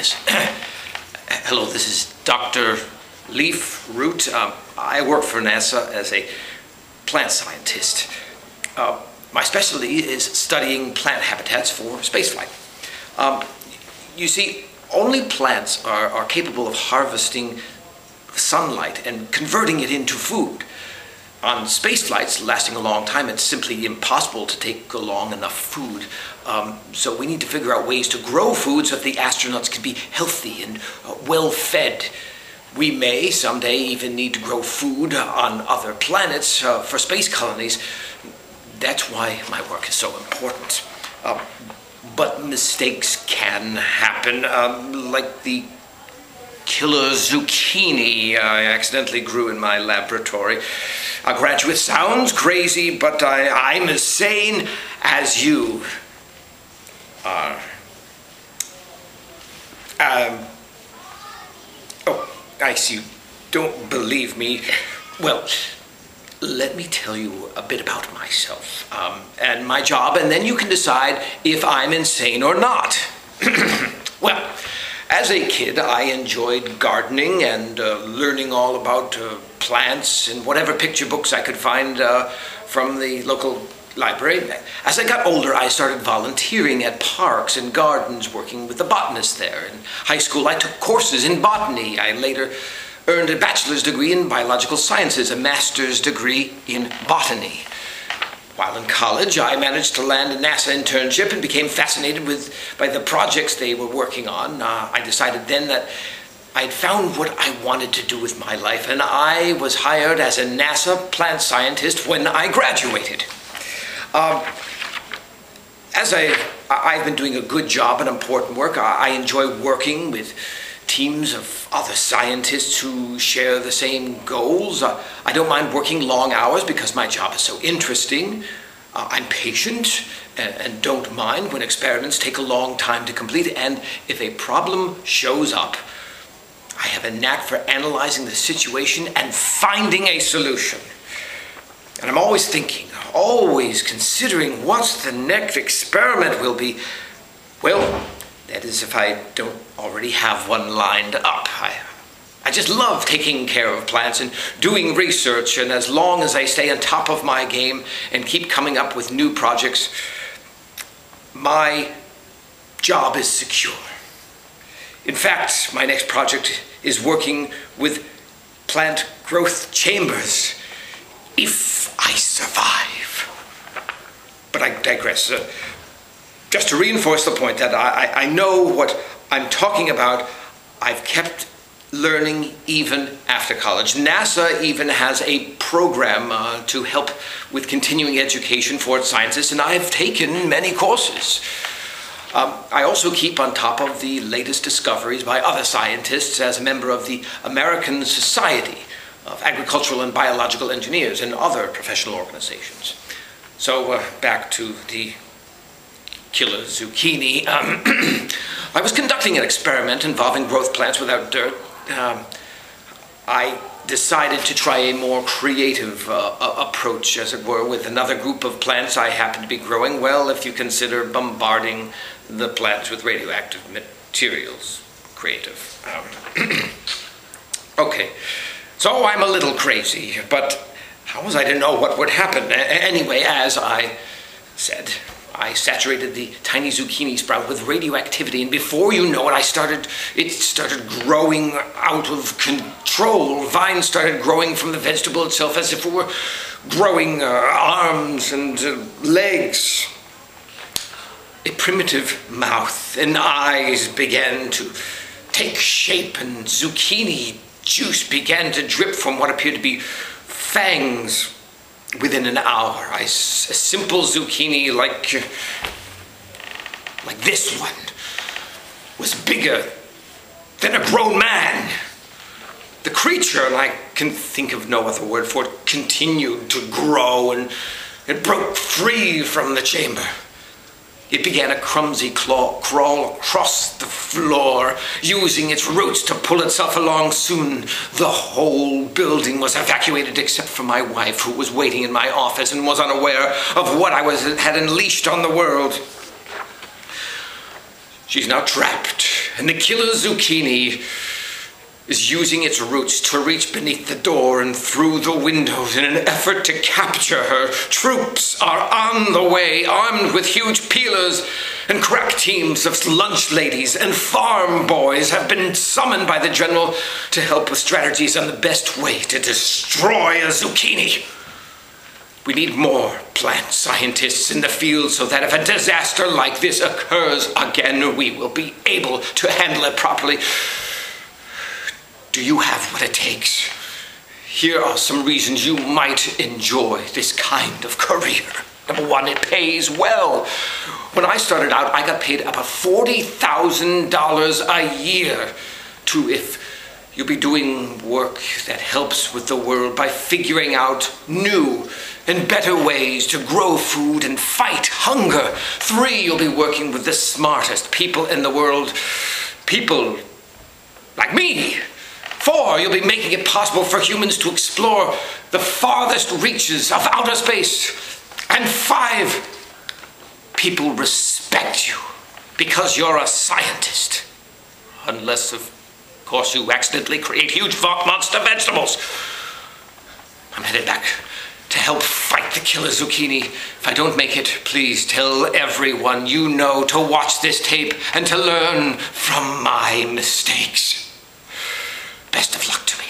Yes. Hello, this is Dr. Leaf Root. I work for NASA as a plant scientist. My specialty is studying plant habitats for spaceflight. You see, only plants are capable of harvesting sunlight and converting it into food. On space flights lasting a long time, it's simply impossible to take along enough food. So we need to figure out ways to grow food so that the astronauts can be healthy and well-fed. We may someday even need to grow food on other planets for space colonies. That's why my work is so important. But mistakes can happen, like the killer zucchini I accidentally grew in my laboratory. A graduate sounds crazy, but I'm as sane as you are. Oh, I see you don't believe me. Well, let me tell you a bit about myself and my job, and then you can decide if I'm insane or not. Well, as a kid, I enjoyed gardening and learning all about plants and whatever picture books I could find from the local library. As I got older, I started volunteering at parks and gardens, working with the botanists there. In high school, I took courses in botany. I later earned a bachelor's degree in biological sciences, a master's degree in botany. While in college, I managed to land a NASA internship and became fascinated by the projects they were working on. I decided then that I'd found what I wanted to do with my life, and I was hired as a NASA plant scientist when I graduated. As I've been doing a good job and important work, I enjoy working with teams of other scientists who share the same goals. I don't mind working long hours because my job is so interesting. I'm patient and don't mind when experiments take a long time to complete. And if a problem shows up, I have a knack for analyzing the situation and finding a solution. And I'm always thinking, always considering what the next experiment will be. Well, that is if I don't already have one lined up. I just love taking care of plants and doing research, and as long as I stay on top of my game and keep coming up with new projects, my job is secure. In fact, my next project is working with plant growth chambers, if I survive. But I digress. Just to reinforce the point that I know what I'm talking about, I've kept learning even after college. NASA even has a program to help with continuing education for its scientists, and I've taken many courses. I also keep on top of the latest discoveries by other scientists as a member of the American Society of Agricultural and Biological Engineers and other professional organizations. So back to the killer zucchini. I was conducting an experiment involving growth plants without dirt. I decided to try a more creative approach, as it were, with another group of plants I happened to be growing. Well, if you consider bombarding the plants with radioactive materials creative. Okay, so I'm a little crazy, but how was I to know what would happen? Anyway, as I said, I saturated the tiny zucchini sprout with radioactivity, and before you know it, it started growing out of control. Vines started growing from the vegetable itself as if it were growing arms and legs. A primitive mouth and eyes began to take shape, and zucchini juice began to drip from what appeared to be fangs. Within an hour, a simple zucchini like this one was bigger than a grown man. The creature, and I can think of no other word for it, continued to grow, and it broke free from the chamber. It began a clumsy crawl across the floor, using its roots to pull itself along. Soon, the whole building was evacuated except for my wife, who was waiting in my office and was unaware of what I had unleashed on the world. She's now trapped and the killer Zucchini is using its roots to reach beneath the door and through the windows in an effort to capture her. Troops are on the way, armed with huge peelers, and crack teams of lunch ladies and farm boys have been summoned by the general to help with strategies on the best way to destroy a zucchini. We need more plant scientists in the field so that if a disaster like this occurs again, we will be able to handle it properly. Do you have what it takes? Here are some reasons you might enjoy this kind of career. Number one, it pays well. When I started out, I got paid about $40,000 a year if you'll be doing work that helps with the world by figuring out new and better ways to grow food and fight hunger. 3, you'll be working with the smartest people in the world. People like me. 4, you'll be making it possible for humans to explore the farthest reaches of outer space. And 5, people respect you because you're a scientist. Unless, of course, you accidentally create huge monster vegetables. I'm headed back to help fight the killer zucchini. If I don't make it, please tell everyone you know to watch this tape and to learn from my mistakes. Best of luck to me.